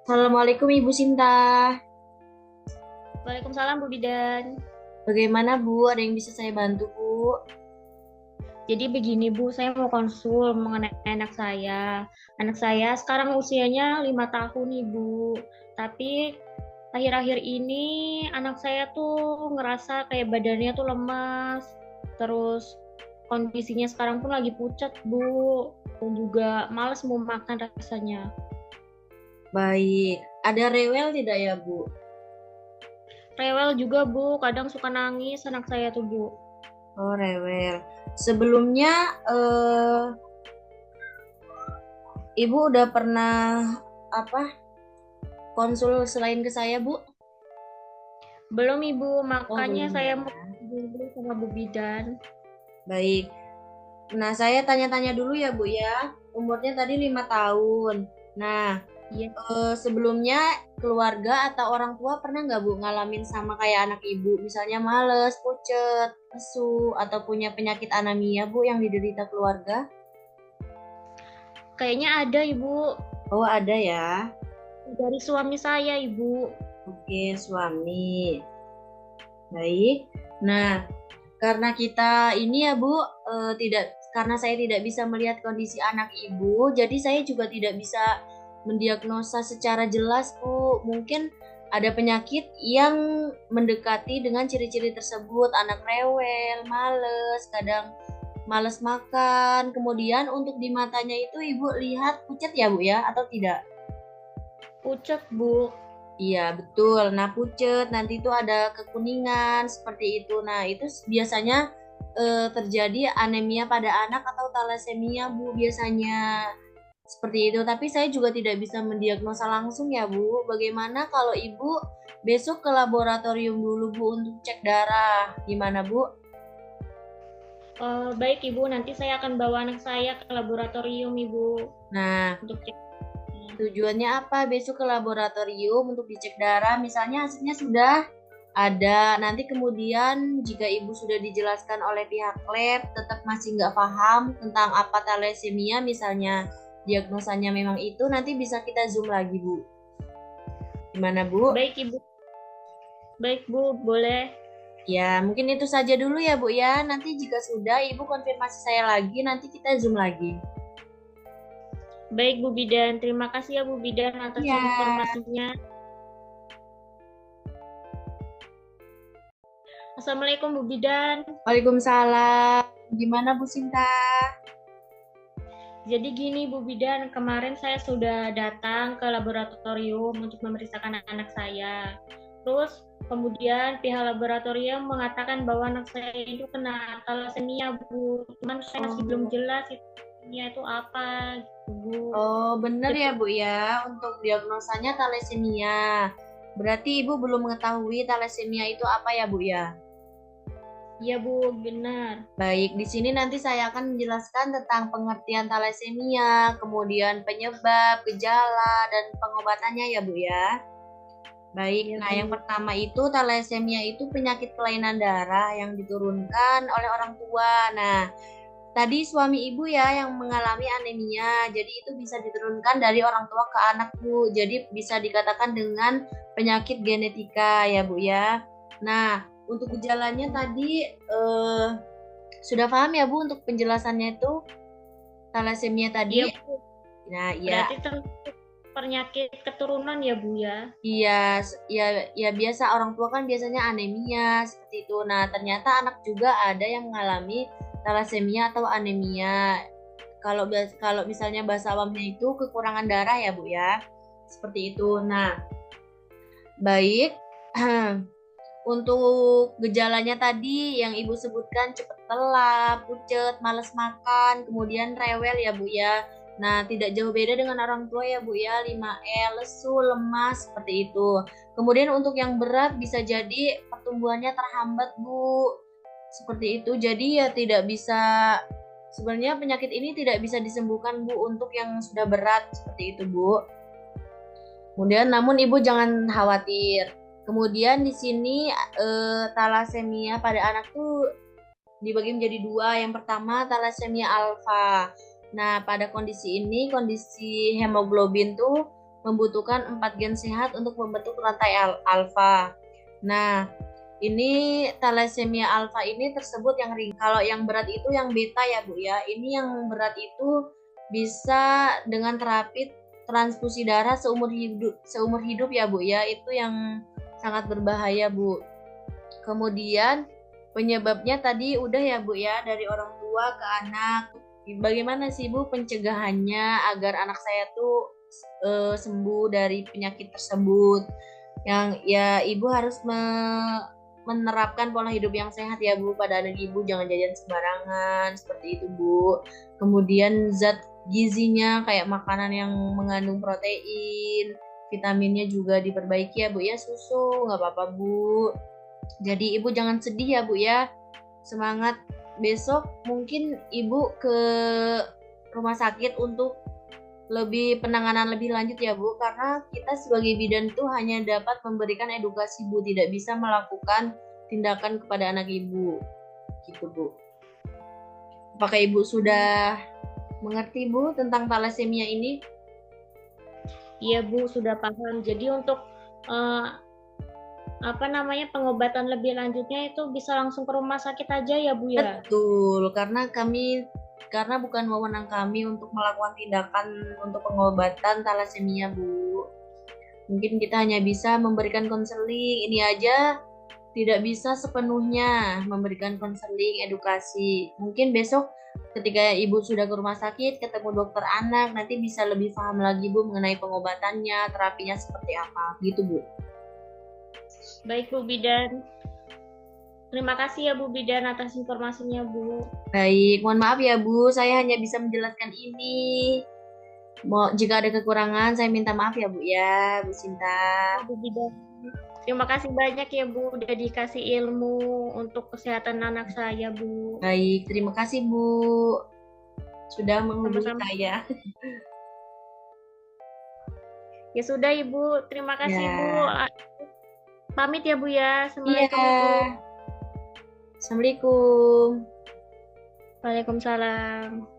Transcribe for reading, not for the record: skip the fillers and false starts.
Assalamualaikum Ibu Sinta. Waalaikumsalam Bu Bidan. Bagaimana Bu? Ada yang bisa saya bantu Bu? Jadi begini Bu, saya mau konsul mengenai anak saya. Anak saya sekarang usianya 5 tahun nih Bu. Tapi akhir-akhir ini anak saya tuh ngerasa kayak badannya tuh lemas. Terus kondisinya sekarang pun lagi pucat Bu. Dan juga males mau makan rasanya. Baik. Ada rewel tidak ya Bu? Rewel juga Bu, kadang suka nangis anak saya tuh Bu. Oh rewel. Sebelumnya Ibu udah pernah apa konsul selain ke saya Bu? Belum Ibu, Oh makanya belum saya ya. mau dulu sama Bu Bidan. Baik. Nah saya tanya-tanya dulu ya Bu ya. Umurnya tadi 5 tahun. Nah Iya. sebelumnya keluarga atau orang tua pernah nggak Bu ngalamin sama kayak anak Ibu, misalnya males, pucet, lesu, atau punya penyakit anemia Bu yang diderita keluarga? Kayaknya ada Ibu, Oh ada ya. dari suami saya Ibu. Oke suami. Baik. Nah karena kita ini ya Bu, tidak karena saya tidak bisa melihat kondisi anak Ibu, jadi saya juga tidak bisa mendiagnosa secara jelas Bu. Mungkin ada penyakit yang mendekati dengan ciri-ciri tersebut, anak rewel, males, kadang males makan. Kemudian untuk di matanya itu Ibu lihat pucat ya Bu ya, atau tidak? Pucat Bu. Iya, betul. Nah, pucet, nanti itu ada kekuningan, seperti itu. Nah, itu biasanya terjadi anemia pada anak atau talasemia, Bu, biasanya. Seperti itu. Tapi saya juga tidak bisa mendiagnosa langsung ya, Bu. Bagaimana kalau Ibu besok ke laboratorium dulu, Bu, untuk cek darah. Gimana, Bu? Baik Ibu, nanti saya akan bawa anak saya ke laboratorium Ibu Nah, untuk cek. tujuannya apa? Besok ke laboratorium untuk dicek darah, misalnya hasilnya sudah ada. Nanti kemudian jika ibu sudah dijelaskan oleh pihak lab tetap masih nggak paham tentang apa thalassemia, misalnya diagnosanya memang itu, nanti bisa kita zoom lagi Bu. Gimana Bu? Baik Ibu, baik Bu, boleh. Ya mungkin itu saja dulu ya Bu ya. Nanti jika sudah ibu konfirmasi saya lagi, nanti kita zoom lagi. Baik Bu Bidan, terima kasih ya Bu Bidan atas Iya. informasinya. Assalamualaikum Bu Bidan. Waalaikumsalam. Gimana Bu Sinta? Jadi gini Bu Bidan, kemarin saya sudah datang ke laboratorium untuk memeriksakan anak saya. Terus kemudian pihak laboratorium mengatakan bahwa anak saya itu kena thalassemia Bu. Cuman saya masih belum jelas itu apa gitu Bu. Oh, benar ya Jadi Bu ya, untuk diagnosanya thalassemia. Berarti Ibu belum mengetahui thalassemia itu apa ya Bu ya? ya Bu, benar. Baik, di sini nanti saya akan menjelaskan tentang pengertian thalassemia, kemudian penyebab, gejala, dan pengobatannya ya Bu ya. Baik, Ya nah yang Bu. pertama itu thalassemia itu penyakit kelainan darah yang diturunkan oleh orang tua. Nah, tadi suami ibu ya yang mengalami anemia, jadi itu bisa diturunkan dari orang tua ke anak Bu. Jadi bisa dikatakan dengan penyakit genetika ya Bu ya. Nah, untuk gejalanya tadi sudah paham ya Bu untuk penjelasannya itu thalassemia Iya tadi. Bu, Nah, ya berarti penyakit keturunan ya Bu ya. iya, ya biasa orang tua kan biasanya anemia seperti itu. Nah, ternyata anak juga ada yang mengalami thalassemia atau anemia. Kalau misalnya bahasa awamnya itu kekurangan darah ya Bu ya. Seperti itu. Nah, baik. Untuk gejalanya tadi yang Ibu sebutkan cepat lelah, pucet, malas makan, kemudian rewel ya Bu ya. Nah, tidak jauh beda dengan orang tua ya Bu ya, 5L, lesu, lemas, seperti itu. Kemudian untuk yang berat bisa jadi pertumbuhannya terhambat Bu. Seperti itu. Jadi ya tidak bisa, sebenarnya penyakit ini tidak bisa disembuhkan Bu untuk yang sudah berat, seperti itu Bu. Kemudian namun Ibu jangan khawatir. Kemudian di sini thalassemia pada anak tuh dibagi menjadi dua. Yang pertama thalassemia alfa. Nah, pada kondisi ini kondisi hemoglobin tuh membutuhkan 4 gen sehat untuk membentuk rantai alfa. Nah, ini thalassemia alfa ini tersebut yang ringan. Kalau yang berat itu yang beta ya Bu ya. Ini yang berat itu bisa dengan terapi transfusi darah seumur hidup ya Bu ya. Itu yang sangat berbahaya Bu. Kemudian penyebabnya tadi udah ya Bu ya, dari orang tua ke anak. Bagaimana sih Bu pencegahannya agar anak saya tuh sembuh dari penyakit tersebut? Yang ya Ibu harus menerapkan pola hidup yang sehat ya Bu pada anak Ibu, jangan jajan sembarangan seperti itu Bu. Kemudian zat gizinya kayak makanan yang mengandung protein, vitaminnya juga diperbaiki ya Bu ya, susu nggak apa-apa Bu. Jadi Ibu jangan sedih ya Bu ya, semangat. Besok mungkin Ibu ke rumah sakit untuk penanganan lebih lanjut ya Bu, karena kita sebagai bidan itu hanya dapat memberikan edukasi Bu, tidak bisa melakukan tindakan kepada anak Ibu gitu Bu. Apakah Ibu sudah mengerti Bu tentang thalassemia ini? Iya Bu, sudah paham. Jadi untuk pengobatan lebih lanjutnya itu bisa langsung ke rumah sakit aja ya Bu ya? Betul, karena bukan wewenang kami untuk melakukan tindakan untuk pengobatan thalassemia Bu. Mungkin kita hanya bisa memberikan konseling, ini aja tidak bisa sepenuhnya memberikan konseling, edukasi. Mungkin besok ketika Ibu sudah ke rumah sakit, ketemu dokter anak, nanti bisa lebih paham lagi Bu mengenai pengobatannya, terapinya seperti apa, gitu Bu. Baik Bu Bidan. Terima kasih ya Bu Bidan atas informasinya Bu. Baik, mohon maaf ya Bu, saya hanya bisa menjelaskan ini. Jika ada kekurangan, saya minta maaf ya Bu ya, Bu Sinta. Bu Bidan. Terima kasih banyak ya Bu, udah dikasih ilmu untuk kesehatan anak saya Bu. Baik, terima kasih Bu, sudah menghubungi saya. Ya sudah Ibu, terima kasih Ya. Bu. Pamit ya Bu ya. Assalamualaikum Iya. Bu. Assalamualaikum. Waalaikumsalam.